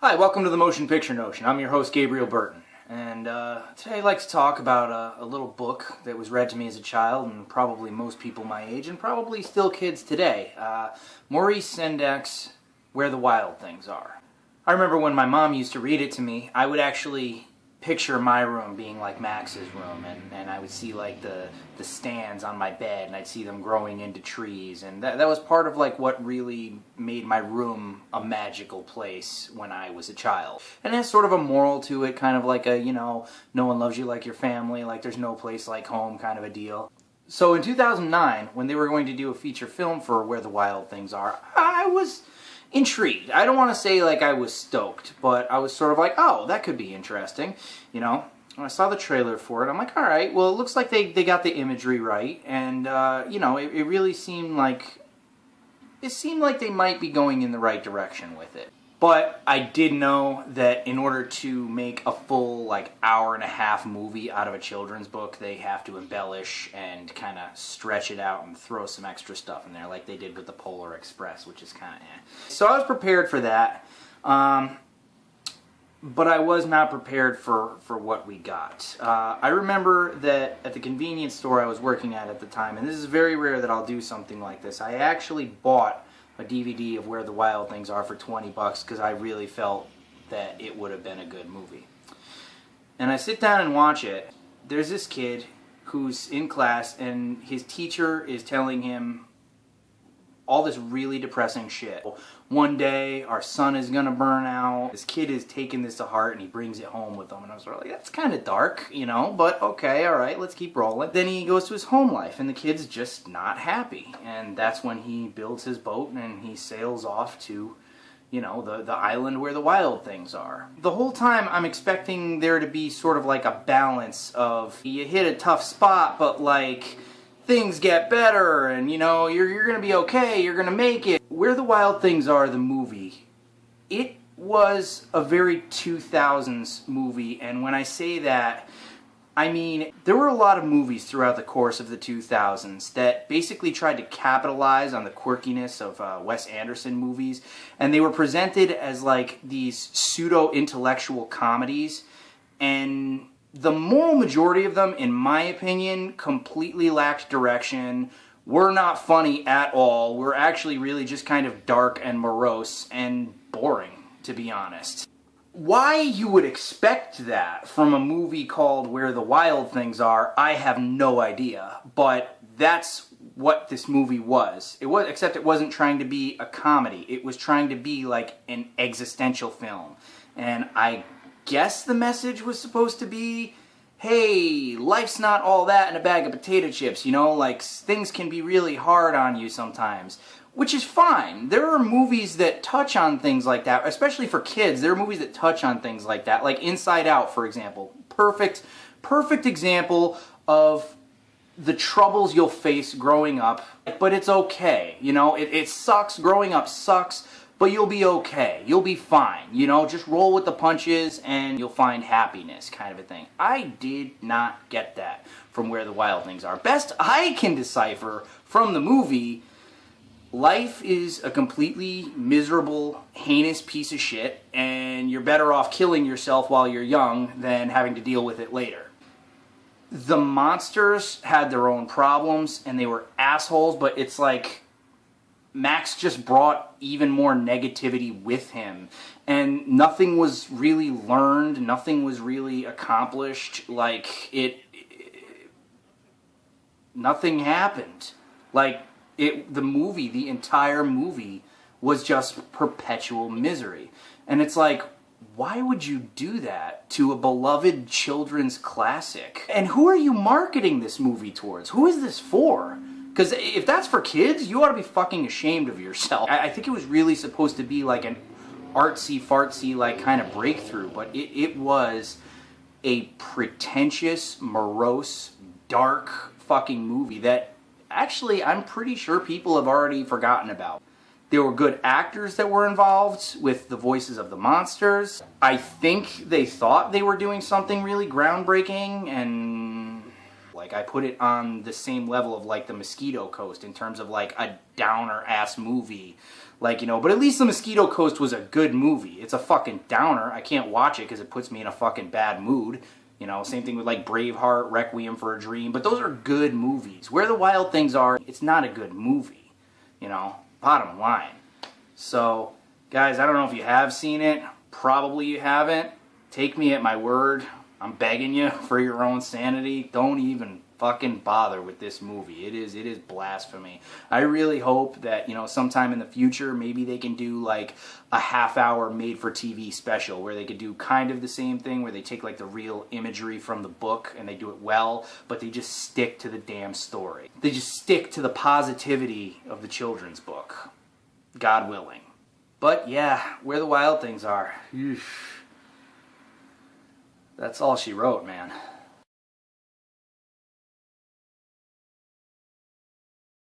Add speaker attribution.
Speaker 1: Hi, welcome to the Motion Picture Notion. I'm your host, Gabriel Burton. And today I'd like to talk about a little book that was read to me as a child, and probably most people my age, and probably still kids today. Maurice Sendak, Where the Wild Things Are. I remember when my mom used to read it to me, I would actually picture my room being like Max's room, and I would see like the stands on my bed, and I'd see them growing into trees, and that was part of like what really made my room a magical place when I was a child. And it has sort of a moral to it, kind of like a, you know, no one loves you like your family, like there's no place like home kind of a deal. So in 2009, when they were going to do a feature film for Where the Wild Things Are, I was intrigued. I don't want to say like I was stoked, but I was sort of like, oh, that could be interesting, you know. When I saw the trailer for it, I'm like, all right, well, it looks like they got the imagery right, and you know, it really seemed like they might be going in the right direction with it. But I did know that in order to make a full like hour-and-a-half movie out of a children's book, they have to embellish and kind of stretch it out and throw some extra stuff in there, like they did with the Polar Express, which is kind of So I was prepared for that, but I was not prepared for what we got. I remember that at the convenience store I was working at the time, and this is very rare that I'll do something like this, I actually bought a DVD of Where the Wild Things Are for 20 bucks because I really felt that it would have been a good movie. And I sit down and watch it. There's this kid who's in class and his teacher is telling him all this really depressing shit. One day our sun is gonna burn out. This kid is taking this to heart and he brings it home with him, and I was sort of like, that's kind of dark, you know, but okay, alright, let's keep rolling. Then he goes to his home life and the kid's just not happy, and that's when he builds his boat and he sails off to, you know, the island where the wild things are. The whole time I'm expecting there to be sort of like a balance of, you hit a tough spot, but like things get better, and you know, you're gonna be okay, you're gonna make it. Where the Wild Things Are, the movie, it was a very 2000s movie, and when I say that, I mean, there were a lot of movies throughout the course of the 2000s that basically tried to capitalize on the quirkiness of Wes Anderson movies, and they were presented as like these pseudo-intellectual comedies, and the moral majority of them, in my opinion, completely lacked direction, were not funny at all, were actually really just kind of dark and morose and boring, to be honest. Why you would expect that from a movie called Where the Wild Things Are, I have no idea, but that's what this movie was. Except it wasn't trying to be a comedy, it was trying to be like an existential film, and I guess the message was supposed to be, hey, life's not all that in a bag of potato chips, you know, like things can be really hard on you sometimes, which is fine. There are movies that touch on things like that, especially for kids. There are movies that touch on things like that, like Inside Out, for example. Perfect example of the troubles you'll face growing up, but it's okay, you know, it sucks, growing up sucks, but you'll be okay. You'll be fine. You know, just roll with the punches and you'll find happiness, kind of a thing. I did not get that from Where the Wild Things Are. Best I can decipher from the movie, life is a completely miserable, heinous piece of shit, and you're better off killing yourself while you're young than having to deal with it later. The monsters had their own problems, and they were assholes, but it's like Max just brought even more negativity with him, and nothing was really learned, nothing was really accomplished, like, nothing happened. Like, the entire movie was just perpetual misery. And it's like, why would you do that to a beloved children's classic? And who are you marketing this movie towards? Who is this for? Because if that's for kids, you ought to be fucking ashamed of yourself. I think it was really supposed to be like an artsy-fartsy like kind of breakthrough, but it was a pretentious, morose, dark fucking movie that actually I'm pretty sure people have already forgotten about. There were good actors that were involved with the voices of the monsters. I think they thought they were doing something really groundbreaking, and Like, I put it on the same level of, like, The Mosquito Coast in terms of, like, a downer-ass movie. Like, you know, but at least The Mosquito Coast was a good movie. It's a fucking downer. I can't watch it because it puts me in a fucking bad mood. You know, same thing with, like, Braveheart, Requiem for a Dream. But those are good movies. Where the Wild Things Are, it's not a good movie. You know, bottom line. So, guys, I don't know if you have seen it. Probably you haven't. Take me at my word. I'm begging you for your own sanity. Don't even fucking bother with this movie. It is blasphemy. I really hope that, you know, sometime in the future, maybe they can do like a half-hour made-for-TV special where they could do kind of the same thing, where they take like the real imagery from the book and they do it well, but they just stick to the damn story. They just stick to the positivity of the children's book. God willing. But yeah, Where the Wild Things Are. That's all she wrote, man.